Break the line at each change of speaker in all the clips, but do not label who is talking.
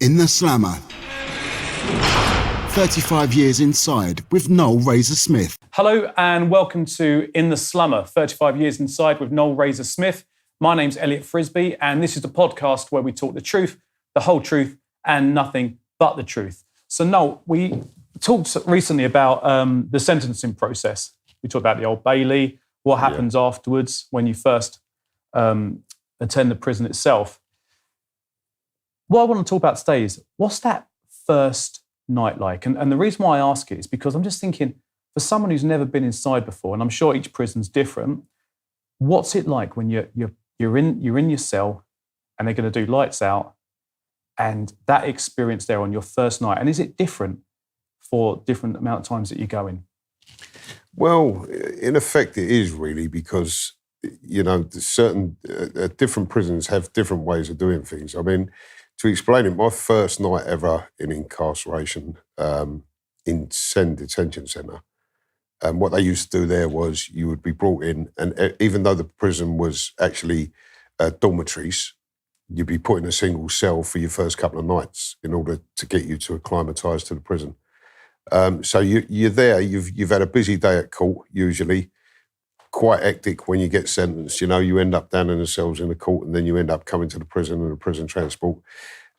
In the Slammer. 35 years inside with Noel Razor Smith.
Hello and welcome to In the Slummer, 35 years inside with Noel Razor Smith. My name's Elliott Frisby and this is the podcast where we talk the truth, the whole truth and nothing but the truth. So Noel, we talked recently about the sentencing process. We talked about the Old Bailey, what happens afterwards when you first attend the prison itself. What I want to talk about today is, what's that first night like? And the reason why I ask it is because I'm just thinking, for someone who's never been inside before, and I'm sure each prison's different, what's it like when you're in your cell and they're going to do lights out, and that experience there on your first night? And is it different for different amount of times that you go in?
Well, in effect, it is really, because certain different prisons have different ways of doing things. I mean, to explain it, my first night ever in incarceration in Sen Detention Centre, what they used to do there was you would be brought in, and even though the prison was actually dormitories, you'd be put in a single cell for your first couple of nights in order to get you to acclimatise to the prison. So you're there, you've had a busy day at court, usually, quite hectic when you get sentenced. You end up down in the cells in the court, and then you end up coming to the prison and the prison transport.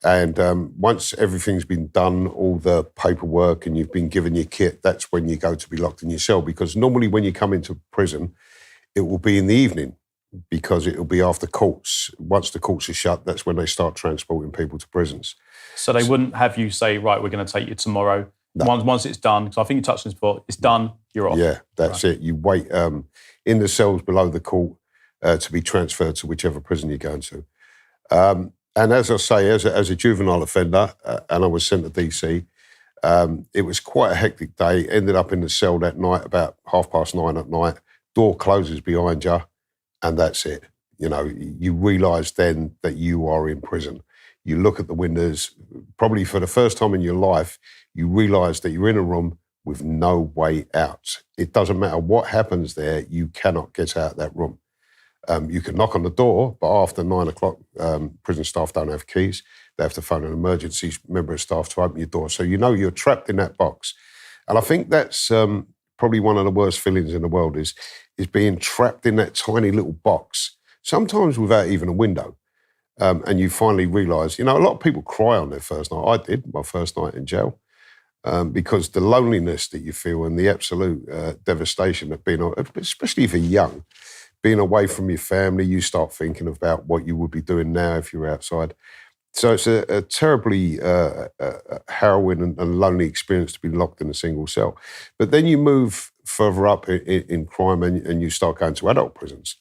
And once everything's been done, all the paperwork, and you've been given your kit, that's when you go to be locked in your cell. Because normally when you come into prison, it will be in the evening, because it will be after courts. Once the courts are shut, that's when they start transporting people to prisons.
So they wouldn't have you say, right, we're going to take you tomorrow. No. Once it's done, because I think you touched on this before, it's done, you're off. Yeah,
that's it. You wait in the cells below the court to be transferred to whichever prison you're going to. And as I say, as a juvenile offender, and I was sent to DC, it was quite a hectic day. Ended up in the cell that night about 9:30 at night. Door closes behind you, and that's it. You realise then that you are in prison. You look at the windows, probably for the first time in your life, you realise that you're in a room with no way out. It doesn't matter what happens there, you cannot get out of that room. You can knock on the door, but after 9 o'clock, prison staff don't have keys. They have to phone an emergency member of staff to open your door. So you're trapped in that box. And I think that's probably one of the worst feelings in the world is being trapped in that tiny little box, sometimes without even a window. And you finally realise, a lot of people cry on their first night. I did, my first night in jail, because the loneliness that you feel and the absolute devastation of being, especially if you're young, being away from your family, you start thinking about what you would be doing now if you were outside. So it's a terribly harrowing and lonely experience to be locked in a single cell. But then you move further up in crime and you start going to adult prisons.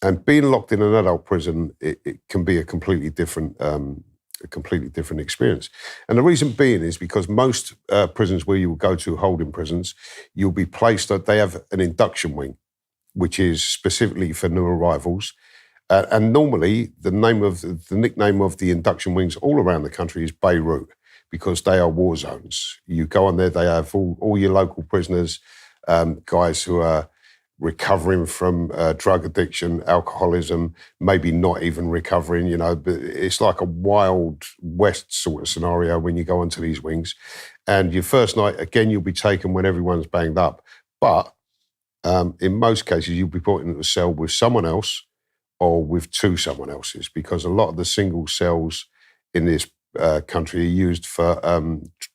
And being locked in an adult prison, it can be a completely different experience. And the reason being is because most prisons where you will go to, holding prisons, you'll be placed, they have an induction wing, which is specifically for new arrivals. And normally the nickname of the induction wings all around the country is Beirut, because they are war zones. You go on there, they have all your local prisoners, guys who are recovering from drug addiction, alcoholism, maybe not even recovering, but it's like a Wild West sort of scenario when you go onto these wings. And your first night, again, you'll be taken when everyone's banged up. But in most cases, you'll be put into a cell with someone else or with two someone else's, because a lot of the single cells in this country are used for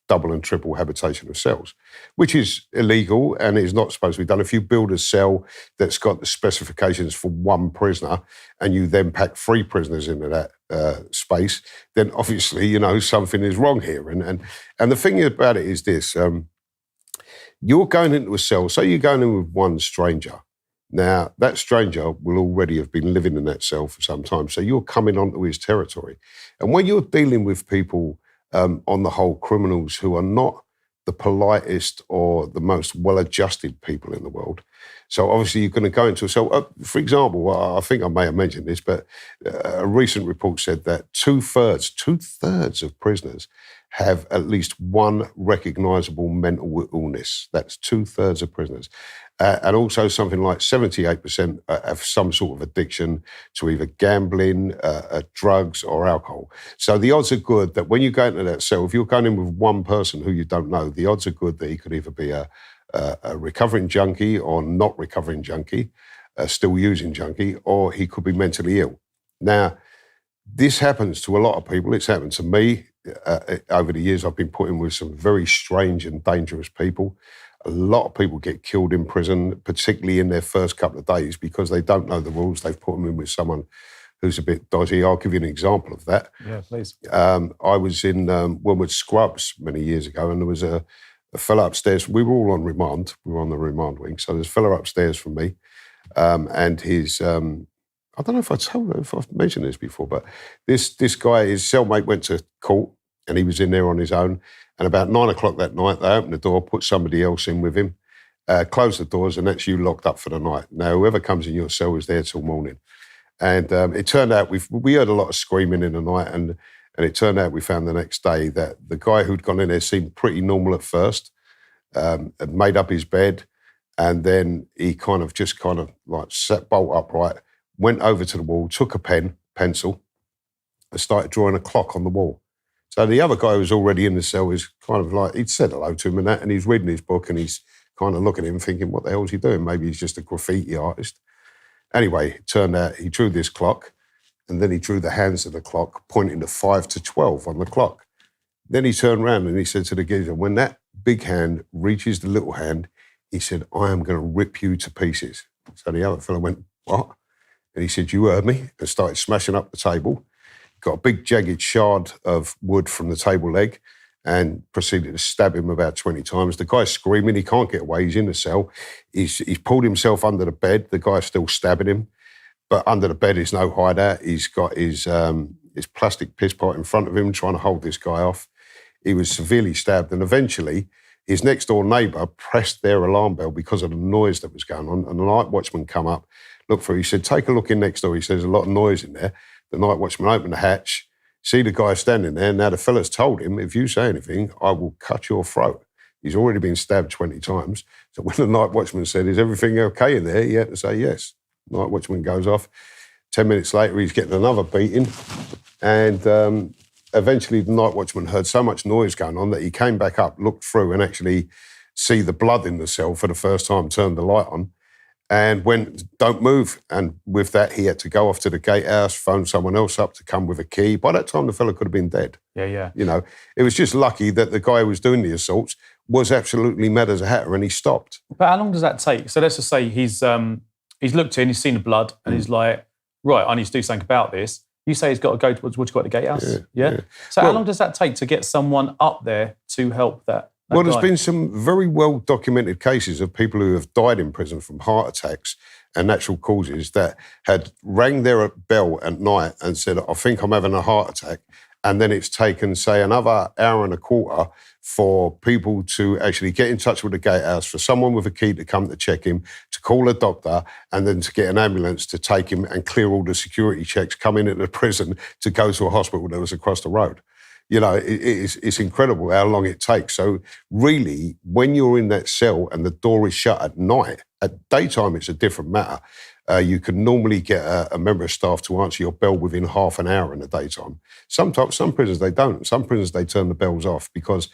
double and triple habitation of cells, which is illegal and is not supposed to be done. If you build a cell that's got the specifications for one prisoner and you then pack 3 prisoners into that space, then obviously, something is wrong here. And the thing about it is this, you're going into a cell, say you're going in with one stranger. Now, that stranger will already have been living in that cell for some time, so you're coming onto his territory. And when you're dealing with people, on the whole, criminals who are not the politest or the most well-adjusted people in the world, So obviously you're going to go into a cell. For example, I think I may have mentioned this, but a recent report said that two-thirds of prisoners have at least one recognisable mental illness. That's two-thirds of prisoners. And also something like 78% have some sort of addiction to either gambling, drugs or alcohol. So the odds are good that when you go into that cell, if you're going in with one person who you don't know, the odds are good that he could either be a recovering junkie or not recovering junkie, still using junkie, or he could be mentally ill. Now, this happens to a lot of people. It's happened to me. Over the years, I've been put in with some very strange and dangerous people. A lot of people get killed in prison, particularly in their first couple of days, because they don't know the rules. They've put them in with someone who's a bit dodgy. I'll give you an example of that.
Yeah, please.
I was in Wormwood Scrubs many years ago, and there was a fella upstairs. We were all on remand. We were on the remand wing. So there's a fella upstairs from me, and his... I don't know if I've mentioned this before, but this guy, his cellmate went to court and he was in there on his own. And about 9 o'clock that night, they opened the door, put somebody else in with him, closed the doors, and that's you locked up for the night. Now, whoever comes in your cell is there till morning. And it turned out we heard a lot of screaming in the night, and it turned out we found the next day that the guy who'd gone in there seemed pretty normal at first, had made up his bed, and then he kind of like sat bolt upright, went over to the wall, took a pencil, and started drawing a clock on the wall. So the other guy who was already in the cell is kind of like, he'd said hello to him and he's reading his book and he's kind of looking at him thinking, what the hell is he doing? Maybe he's just a graffiti artist. Anyway, it turned out he drew this clock and then he drew the hands of the clock pointing to 5 to 12 on the clock. Then he turned around and he said to the geezer, when that big hand reaches the little hand, he said, I am going to rip you to pieces. So the other fellow went, what? And he said, you heard me, and started smashing up the table. Got a big jagged shard of wood from the table leg and proceeded to stab him about 20 times. The guy's screaming, he can't get away, he's in the cell. He's pulled himself under the bed, the guy's still stabbing him, but under the bed is no hideout. He's got his plastic piss pot in front of him trying to hold this guy off. He was severely stabbed, and eventually his next door neighbour pressed their alarm bell because of the noise that was going on, and the night watchman come up, looked through, he said, take a look in next door. He says, there's a lot of noise in there. The night watchman opened the hatch, see the guy standing there. Now the fella's told him, if you say anything, I will cut your throat. He's already been stabbed 20 times. So when the night watchman said, is everything okay in there? He had to say yes. Night watchman goes off. 10 minutes later, he's getting another beating. And eventually the night watchman heard so much noise going on that he came back up, looked through and actually see the blood in the cell for the first time, turned the light on, and went, don't move. And with that, he had to go off to the gatehouse, phone someone else up to come with a key. By that time, the fella could have been dead.
Yeah.
You know, it was just lucky that the guy who was doing the assaults was absolutely mad as a hatter and he stopped.
But how long does that take? So let's just say he's looked in, he's seen the blood, and he's like, right, I need to do something about this. You say he's got to go towards what you got the gatehouse? Yeah. So how long does that take to get someone up there to help that?
Well, there's been some very well-documented cases of people who have died in prison from heart attacks and natural causes that had rang their bell at night and said, I think I'm having a heart attack. And then it's taken, say, another hour and a quarter for people to actually get in touch with the gatehouse, for someone with a key to come to check him, to call a doctor, and then to get an ambulance to take him and clear all the security checks, come into the prison to go to a hospital that was across the road. You know, it's incredible how long it takes. So really, when you're in that cell and the door is shut at night, at daytime it's a different matter. You can normally get a member of staff to answer your bell within half an hour in the daytime. Sometimes, some prisons they don't. Some prisons they turn the bells off because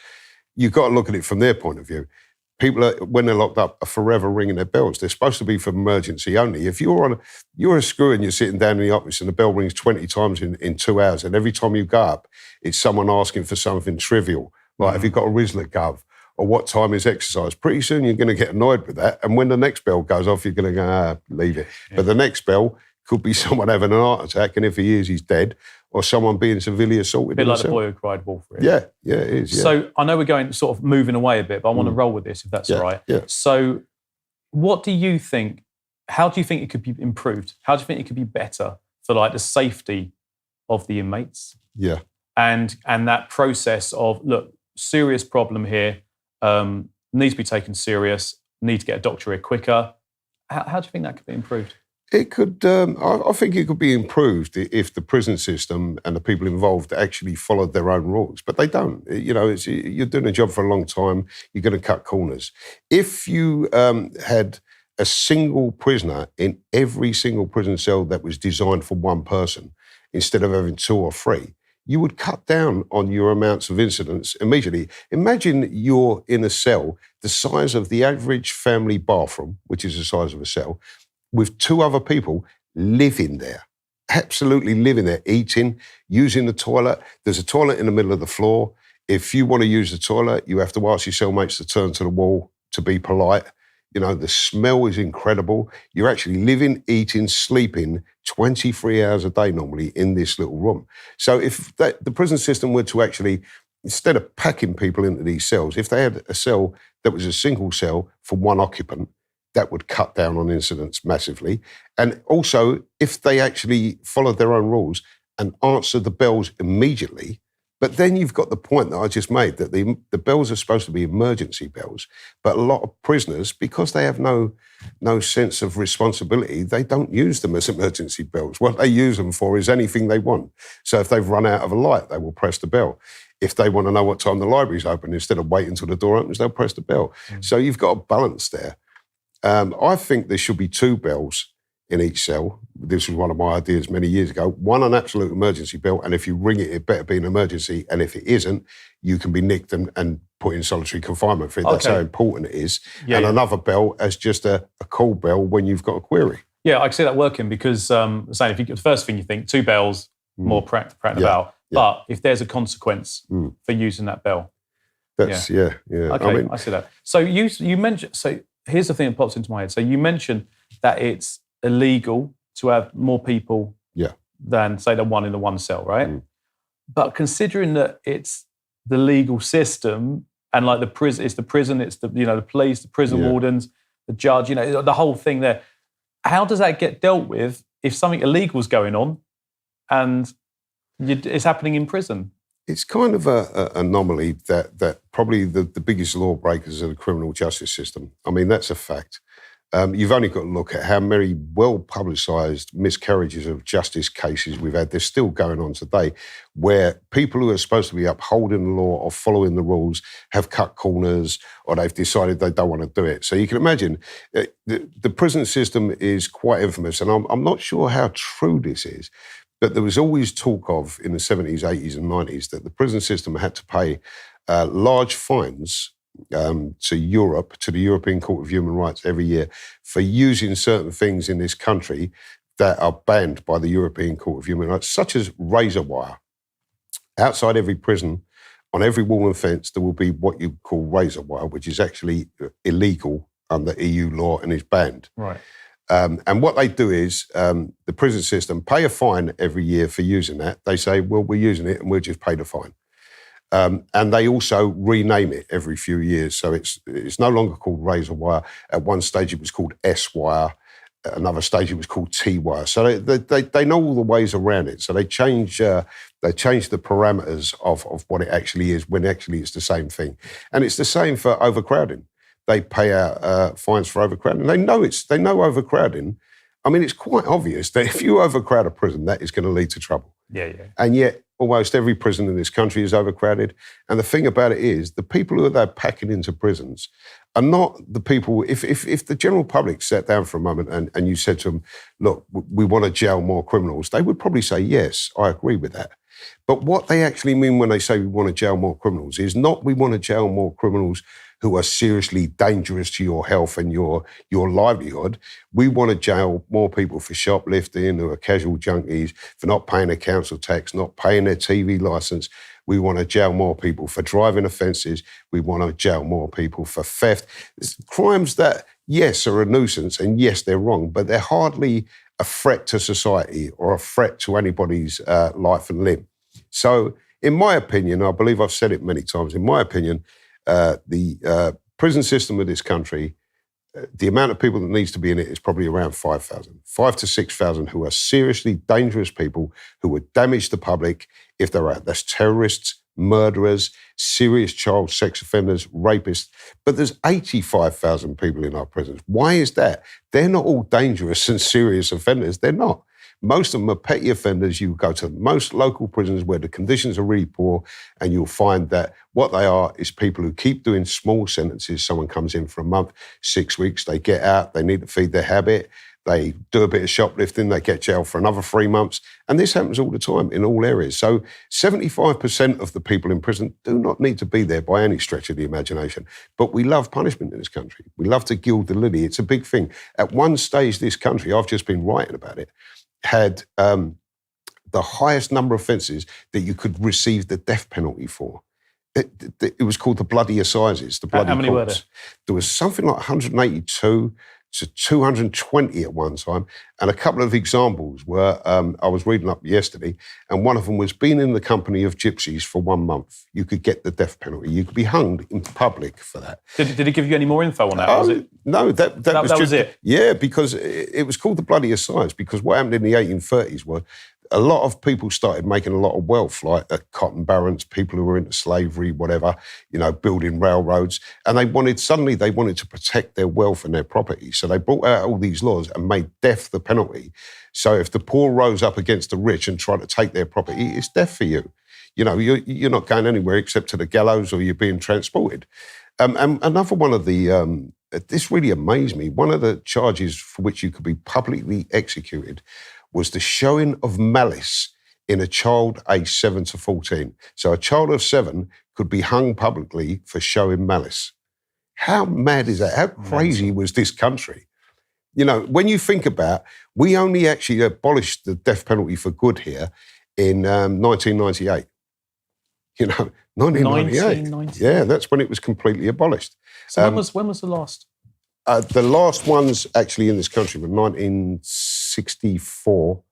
you've got to look at it from their point of view. People, when they're locked up, are forever ringing their bells. They're supposed to be for emergency only. If you're a screw and you're sitting down in the office and the bell rings 20 times in 2 hours, and every time you go up, it's someone asking for something trivial, like have you got a Rizla Gov, or what time is exercise? Pretty soon you're going to get annoyed with that. And when the next bell goes off, you're going to go, leave it. Yeah. But the next bell could be someone having an heart attack, and if he is, he's dead, or someone being severely assaulted.
A bit like the boy who cried wolf. Really.
Yeah, it is. Yeah.
So I know we're going sort of moving away a bit, but I want to roll with this, if that's all right.
Yeah.
So what do you think, how do you think it could be improved? How do you think it could be better for like the safety of the inmates?
Yeah.
And that process of, look, serious problem here, needs to be taken serious, need to get a doctor here quicker. How do you think that could be improved?
It could. I think it could be improved if the prison system and the people involved actually followed their own rules, but they don't. You're doing a job for a long time. You're going to cut corners. If you had a single prisoner in every single prison cell that was designed for one person, instead of having 2 or 3, you would cut down on your amounts of incidents immediately. Imagine you're in a cell the size of the average family bathroom, which is the size of a cell, with 2 other people living there, absolutely living there, eating, using the toilet. There's a toilet in the middle of the floor. If you want to use the toilet, you have to ask your cellmates to turn to the wall to be polite. The smell is incredible. You're actually living, eating, sleeping 23 hours a day normally in this little room. So if the prison system were to actually, instead of packing people into these cells, if they had a cell that was a single cell for one occupant, that would cut down on incidents massively. And also, if they actually followed their own rules and answered the bells immediately, but then you've got the point that I just made, that the bells are supposed to be emergency bells, but a lot of prisoners, because they have no sense of responsibility, they don't use them as emergency bells. What they use them for is anything they want. So if they've run out of a light, they will press the bell. If they want to know what time the library's open, instead of waiting until the door opens, they'll press the bell. So you've got a balance there. I think there should be 2 bells in each cell. This was one of my ideas many years ago. One, an absolute emergency bell, and if you ring it, it better be an emergency, and if it isn't, you can be nicked and put in solitary confinement for it. That's how important it is. Another bell as just a call bell when you've got a query.
Yeah, I can see that working because, saying the first thing you think, 2 bells, more pranked about. But if there's a consequence for using that bell.
That's, yeah.
Okay, I see that. So you mentioned, here's the thing that pops into my head. So you mentioned that it's illegal to have more people than, say, the one in the one cell, right? But considering that it's the legal system and like it's the prison, it's the the police, the prison wardens, the judge, the whole thing there. How does that get dealt with if something illegal is going on and it's happening in prison?
It's kind of an anomaly that probably the biggest lawbreakers are the criminal justice system. I mean, that's a fact. You've only got to look at how many well-publicised miscarriages of justice cases we've had. They're still going on today, where people who are supposed to be upholding the law or following the rules have cut corners or they've decided they don't want to do it. So you can imagine the prison system is quite infamous, and I'm not sure how true this is, but there was always talk of, in the 70s, 80s and 90s, that the prison system had to pay large fines to Europe, to the European Court of Human Rights every year for using certain things in this country that are banned by the European Court of Human Rights, such as razor wire. Outside every prison, on every wall and fence, there will be what you call razor wire, which is actually illegal under EU law and is banned.
Right.
And what they do is the prison system pay a fine every year for using that. They say, well, we're using it and we'll just pay the fine. And they also rename it every few years. So it's no longer called razor wire. At one stage it was called S-wire. At another stage it was called T-wire. So they know all the ways around it. So they change the parameters of what it actually is when actually it's the same thing. And it's the same for overcrowding. They pay out fines for overcrowding. They know overcrowding. I mean, it's quite obvious that if you overcrowd a prison, that is going to lead to trouble.
Yeah.
And yet, almost every prison in this country is overcrowded. And the thing about it is, the people who are there packing into prisons are not the people. If the general public sat down for a moment and you said to them, look, we want to jail more criminals, they would probably say, yes, I agree with that. But what they actually mean when they say we want to jail more criminals is not we want to jail more criminals who are seriously dangerous to your health and your livelihood. We want to jail more people for shoplifting, who are casual junkies, for not paying their council tax, not paying their TV licence. We want to jail more people for driving offences. We want to jail more people for theft. It's crimes that, yes, are a nuisance and yes, they're wrong, but they're hardly a threat to society or a threat to anybody's life and limb. So, in my opinion, I believe I've said it many times, in my opinion, the prison system of this country, the amount of people that needs to be in it is probably around 5,000, 5,000 to 6,000 who are seriously dangerous people who would damage the public if they're out. That's terrorists, murderers, serious child sex offenders, rapists. But there's 85,000 people in our prisons. Why is that? They're not all dangerous and serious offenders. They're not. Most of them are petty offenders. You go to most local prisons where the conditions are really poor, and you'll find that what they are is people who keep doing small sentences. Someone comes in for a month, 6 weeks, they get out, they need to feed their habit, they do a bit of shoplifting, they get jailed for another 3 months. And this happens all the time in all areas. So 75% of the people in prison do not need to be there by any stretch of the imagination. But we love punishment in this country. We love to gild the lily. It's a big thing. At one stage, this country, I've just been writing about it, had the highest number of offences that you could receive the death penalty for. It was called the bloody assizes, the bloody
How many were there?
There was something like 182 to 220 at one time. And a couple of examples were, I was reading up yesterday, and one of them was being in the company of gypsies for 1 month. You could get the death penalty. You could be hung in public for that.
Did he give you any more info on that? Was it?
No, that
was it?
Yeah, because it was called the bloody assize, because what happened in the 1830s was a lot of people started making a lot of wealth, like cotton barons, people who were into slavery, whatever, building railroads. And they wanted to protect their wealth and their property. So they brought out all these laws and made death the penalty. So if the poor rose up against the rich and tried to take their property, it's death for you. You're not going anywhere except to the gallows, or you're being transported. And another one of the, this really amazed me, one of the charges for which you could be publicly executed was the showing of malice in a child aged 7 to 14. So a child of 7 could be hung publicly for showing malice. How mad is that? How crazy was this country? When you think about, we only actually abolished the death penalty for good here in 1998. 1998. Yeah, that's when it was completely abolished.
So when was the last?
The last ones actually in this country were 1964,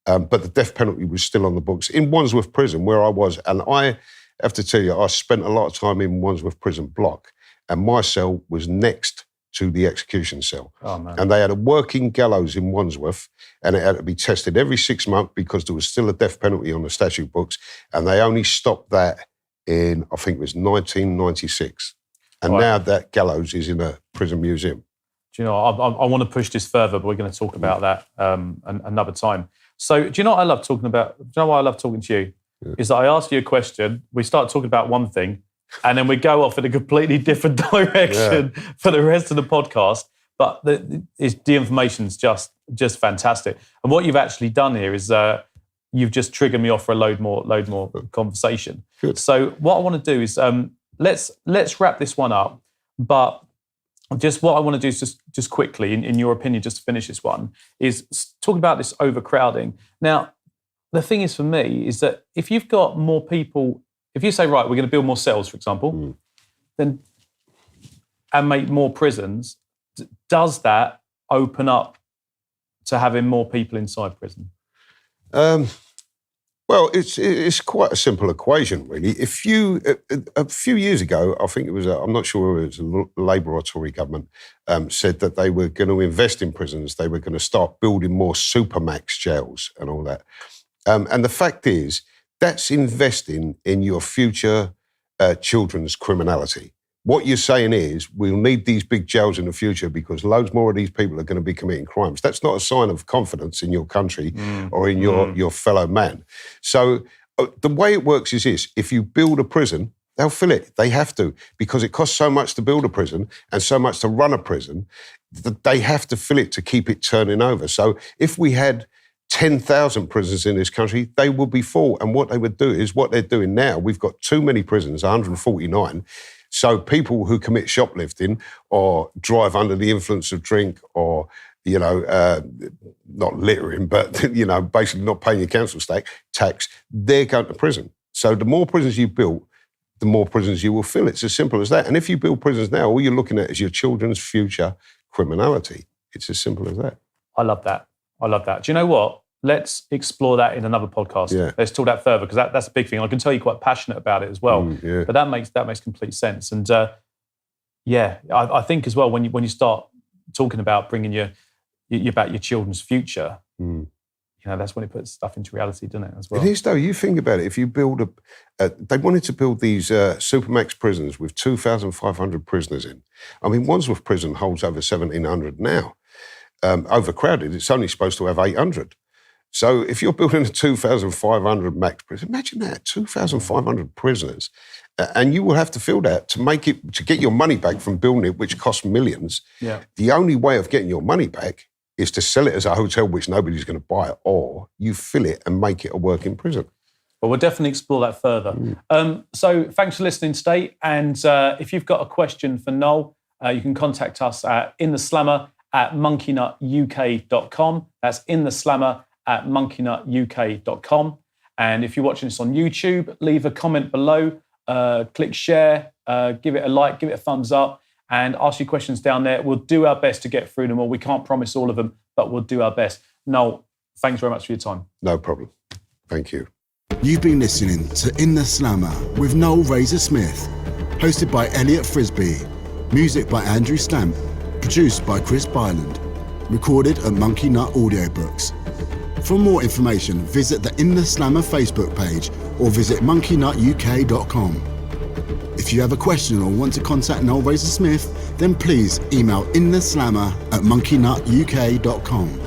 but the death penalty was still on the books in Wandsworth Prison, where I was. And I have to tell you, I spent a lot of time in Wandsworth Prison block, and my cell was next to the execution cell.
Oh, man.
And they had a working gallows in Wandsworth, and it had to be tested every 6 months because there was still a death penalty on the statute books, and they only stopped that in, I think it was 1996. And now that gallows is in a prison museum.
Do you know, I want to push this further, but we're going to talk about that another time. So do you know what I love talking about? Do you know why I love talking to you? Yeah. Is that I ask you a question, we start talking about one thing, and then we go off in a completely different direction for the rest of the podcast. But the information's just fantastic. And what you've actually done here is you've just triggered me off for a load more conversation.
Good.
So what I want to do is let's wrap this one up. But just what I want to do is just quickly, in your opinion, just to finish this one, is talk about this overcrowding. Now, the thing is for me is that if you've got more people, if you say, right, we're going to build more cells, for example, then and make more prisons, does that open up to having more people inside prison?
Well, it's quite a simple equation, really. A few years ago, I think it was, I'm not sure if it was a Labour or Tory government, said that they were going to invest in prisons. They were going to start building more supermax jails and all that. And the fact is, that's investing in your future children's criminality. What you're saying is, we'll need these big jails in the future because loads more of these people are going to be committing crimes. That's not a sign of confidence in your country or in your fellow man. So the way it works is this: if you build a prison, they'll fill it. They have to, because it costs so much to build a prison and so much to run a prison, that they have to fill it to keep it turning over. So if we had 10,000 prisons in this country, they would be full. And what they would do is what they're doing now. We've got too many prisons, 149. So people who commit shoplifting or drive under the influence of drink or, not littering, but, basically not paying your council tax, they're going to prison. So the more prisons you build, the more prisons you will fill. It's as simple as that. And if you build prisons now, all you're looking at is your children's future criminality. It's as simple as that.
I love that. Do you know what? Let's explore that in another podcast.
Yeah.
Let's talk that further, because that's a big thing. I can tell you're quite passionate about it as well.
Yeah.
But that makes complete sense. And I think as well, when you start talking about bringing about your children's future, that's when it puts stuff into reality, doesn't it, as well?
It is, though. You think about it. If you build they wanted to build these supermax prisons with 2,500 prisoners in. I mean, Wandsworth Prison holds over 1,700 now. Overcrowded, it's only supposed to have 800. So if you're building a 2,500 max prison, imagine that, 2,500 prisoners. And you will have to fill that to get your money back from building it, which costs millions.
Yeah.
The only way of getting your money back is to sell it as a hotel, which nobody's going to buy, or you fill it and make it a working prison.
But we'll definitely explore that further. So thanks for listening today. And if you've got a question for Noel, you can contact us at intheslammer@monkeynut.uk.com. That's intheslammer@monkeynut.uk.com. And if you're watching this on YouTube, leave a comment below, click share, give it a like, give it a thumbs up, and ask your questions down there. We'll do our best to get through them all. We can't promise all of them, but we'll do our best. Noel, thanks very much for your time.
No problem. Thank you.
You've been listening to In the Slammer with Noel Razor Smith, hosted by Elliott Frisby, music by Andrew Stamp, produced by Chris Byland, recorded at MonkeyNut Audiobooks. For more information, visit the In the Slammer Facebook page or visit monkeynutuk.com. If you have a question or want to contact Noel Razor Smith, then please email intheslammer@monkeynutuk.com.